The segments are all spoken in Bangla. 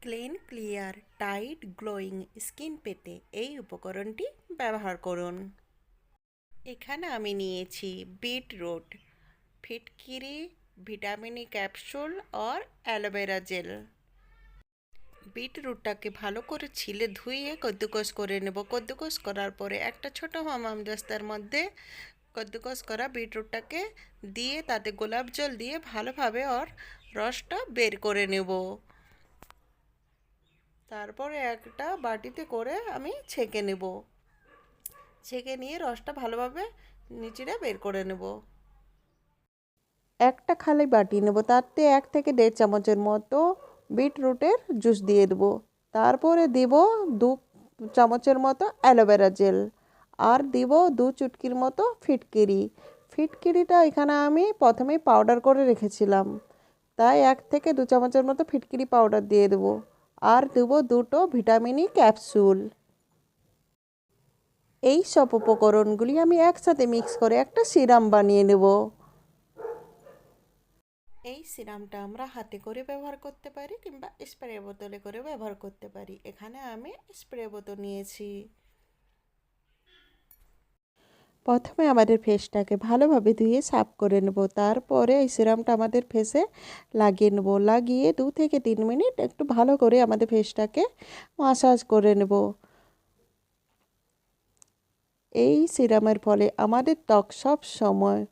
Clean clear tight glowing skin পেতে এই উপকরণটি ব্যবহার করুন। এখানে আমি নিয়েছি বিটরুট, ফিটকিরি, ভিটামিন ক্যাপসুল আর অ্যালোভেরা জেল। বিটরুটটাকে ভালো করে ছিলে ধুয়ে কদ্দুকস করে নেব। কদ্দুকস করার পরে একটা ছোট হামামদস্তার মধ্যে কদ্দুকস করা বিটরুটটাকে দিয়ে তাতে গোলাপ জল দিয়ে ভালোভাবে ওর রসটা বের করে নেব। তারপরে একটা বাটিতে করে আমি ছেঁকে নেব। ছেঁকে নিয়ে রসটা ভালোভাবে নিচড়ে বের করে নেব। একটা খালি বাটি নেব, তাতে 1 থেকে 1.5 চামচের মতো বিটরুটের জুস দিয়ে দেবো। তারপরে দিব 2 চামচের মতো অ্যালোভেরা জেল, আর দিব 2 চুটকির মতো ফিটকিরি। ফিটকিরিটা এখানে আমি প্রথমেই পাউডার করে রেখেছিলাম, তাই 1 থেকে 2 চামচের মতো ফিটকিরি পাউডার দিয়ে দেবো। আর দেবো 2টো ভিটামিনি ক্যাপসুল। এই সব উপকরণগুলি আমি একসাথে মিক্স করে একটা সিরাম বানিয়ে নেব। এই সিরামটা আমরা হাতে করে ব্যবহার করতে পারি কিংবা স্প্রে বোতলে করে ব্যবহার করতে পারি। এখানে আমি স্প্রে বোতল নিয়েছি। প্রথমে আমাদের ফেসটাকে ভালোভাবে ধুয়ে সাফ করে নেব। তারপরে এই সিরামটা আমাদের ফেসে লাগিয়ে নেব। লাগিয়ে 2 থেকে 3 মিনিট একটু ভালো করে আমাদের ফেসটাকে মাসাজ করে নেব। এই সিরামের ফলে আমাদের ত্বক সব সময়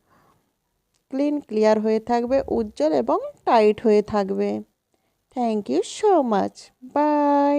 ক্লিন ক্লিয়ার হয়ে থাকবে, উজ্জ্বল এবং টাইট হয়ে থাকবে। Thank you so much. By.